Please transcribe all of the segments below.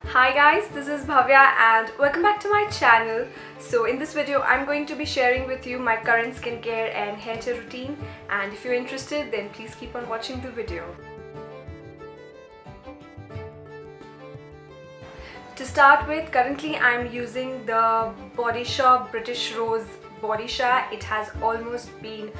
Hi guys, this is Bhavya and welcome back to my channel. So in this video I'm going to be sharing with you my current skincare and hair care routine, and if you're interested then please keep on watching the video. To start with, currently I'm using the Body Shop British Rose Body Shower. It has almost been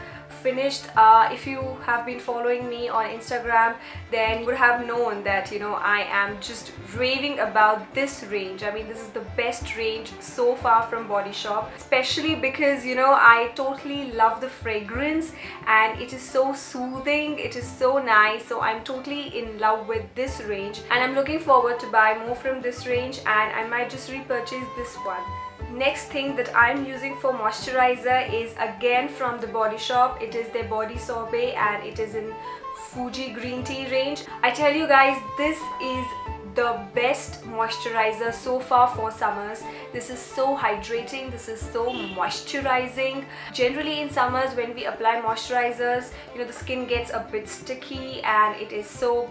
finished. If you have been following me on Instagram, then you would have known that I am just raving about this range. I mean, this is the best range so far from Body Shop, especially because I totally love the fragrance and it is so soothing, it is so nice. So I'm totally in love with this range and I'm looking forward to buy more from this range, and I might just repurchase this one. Next thing that I'm using for moisturizer is again from the Body Shop. It is their Body Sorbet and it is in Fuji green tea range. I tell you guys, this is the best moisturizer so far for summers. This is so hydrating, this is so moisturizing. Generally in summers when we apply moisturizers, the skin gets a bit sticky and it is so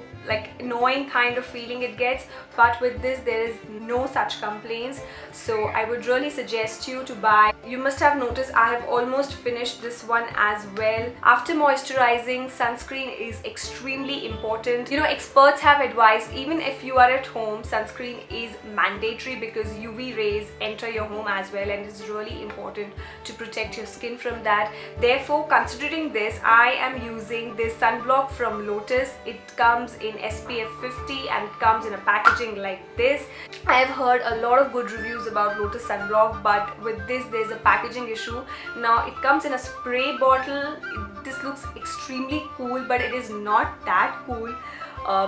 annoying kind of feeling it gets, but with this there is no such complaints. So I would really suggest you to buy. You must have noticed I have almost finished this one as well. After moisturizing, sunscreen is extremely important. Experts have advised, even if you are at home, sunscreen is mandatory because UV rays enter your home as well, and it's really important to protect your skin from that. Therefore, considering this, I am using this sunblock from Lotus. It comes in SPF 50 and it comes in a packaging like this. I have heard a lot of good reviews about Lotus sunblock, but with this there's a packaging issue. Now it comes in a spray bottle. This looks extremely cool, but it is not that cool.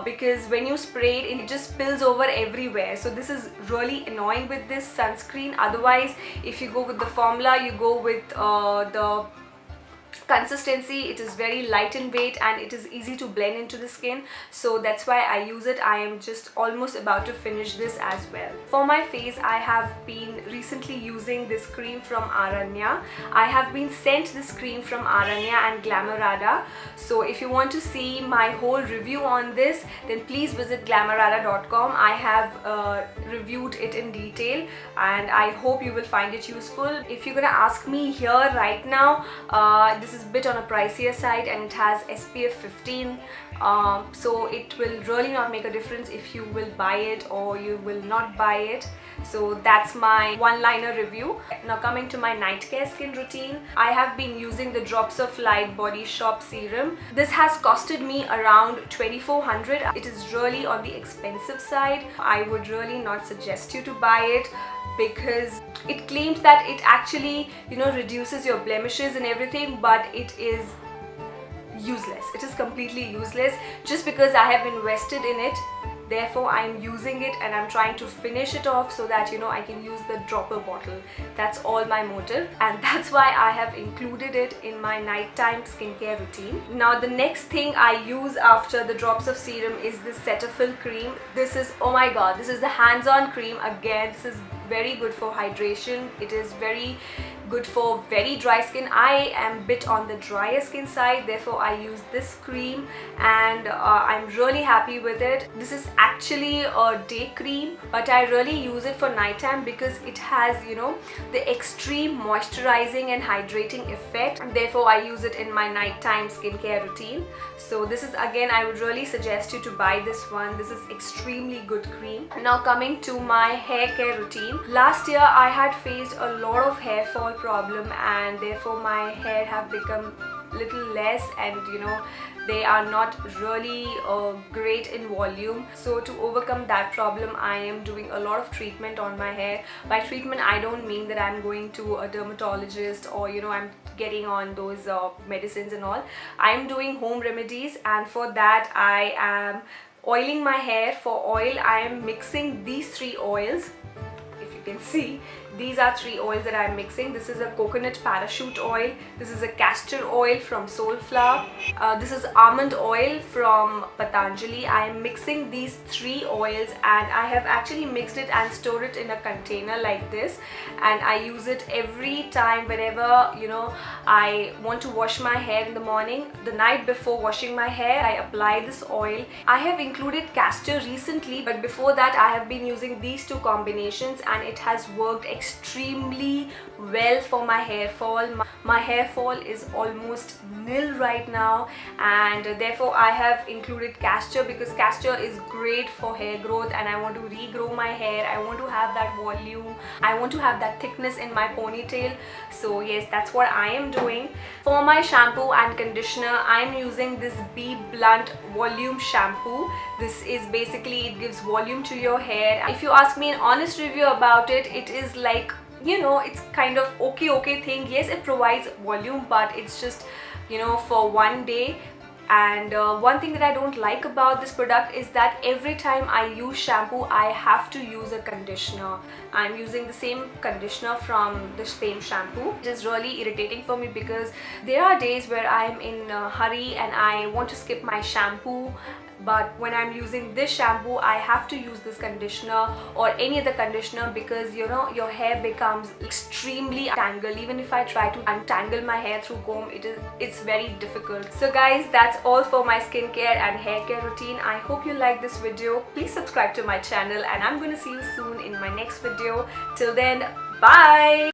Because when you spray it, it just spills over everywhere. So this is really annoying with this sunscreen. Otherwise, if you go with the formula, you go with the consistency, it is very light in weight and it is easy to blend into the skin. So that's why I use it. I am just almost about to finish this as well. For my face, I have been recently using this cream from Aranya. I have been sent this cream from Aranya and Glamourada. So if you want to see my whole review on this, then please visit glamourada.com. I have reviewed it in detail and I hope you will find it useful. If you're gonna ask me here right now, this is a bit on a pricier side and it has SPF 15, so it will really not make a difference if you will buy it or you will not buy it. So that's my one-liner review. Now coming to my night care skin routine, I have been using the Drops of Light Body Shop serum. This has costed me around 2400. It is really on the expensive side. I would really not suggest you to buy it because it claims that it actually reduces your blemishes and everything, but it is useless. It is completely useless. Just because I have invested in it, therefore I'm using it and I'm trying to finish it off so that I can use the dropper bottle. That's all my motive, and that's why I have included it in my nighttime skincare routine. Now the next thing I use after the drops of serum is this Cetaphil cream. This is, oh my god, this is the hands-on cream. Again, this is very good for hydration. It is very good for very dry skin. I am a bit on the drier skin side, therefore I use this cream and I'm really happy with it. This is actually a day cream, but I really use it for nighttime because it has the extreme moisturizing and hydrating effect, and therefore I use it in my nighttime skincare routine. So this is, again, I would really suggest you to buy this one. This is extremely good cream. Now coming to my hair care routine. Last year I had faced a lot of hair fall problem and therefore my hair have become little less and they are not really great in volume. So to overcome that problem, I am doing a lot of treatment on my hair. By treatment, I don't mean that I'm going to a dermatologist or I'm getting on those medicines and all. I'm doing home remedies, and for that I am oiling my hair. For oil, I am mixing these three oils. If you can see. These are 3 oils that I'm mixing. This is a coconut parachute oil, this is a castor oil from Soulflower, this is almond oil from Patanjali. I am mixing these 3 oils and I have actually mixed it and stored it in a container like this, and I use it every time whenever, you know, I want to wash my hair in the morning. The night before washing my hair, I apply this oil. I have included castor recently, but before that I have been using these 2 combinations and it has worked extremely well for my hair fall. My hair fall is almost nil right now, and therefore I have included castor because castor is great for hair growth, and I want to regrow my hair. I want to have that volume, I want to have that thickness in my ponytail. So yes, that's what I am doing. For my shampoo and conditioner, I am using this Be Blunt volume shampoo. This is basically, it gives volume to your hair. If you ask me an honest review about it, it is like, you know, it's kind of okay thing. Yes, it provides volume, but it's just, you know, for one day. And one thing that I don't like about this product is that every time I use shampoo, I have to use a conditioner. I'm using the same conditioner from the same shampoo. It is really irritating for me because there are days where I am in a hurry and I want to skip my shampoo, but when I'm using this shampoo, I have to use this conditioner or any other conditioner because, you know, your hair becomes extremely tangled. Even if I try to untangle my hair through comb, it's very difficult. So guys, that's all for my skincare and hair care routine. I hope you like this video. Please subscribe to my channel and I'm going to see you soon in my next video. Till then, bye!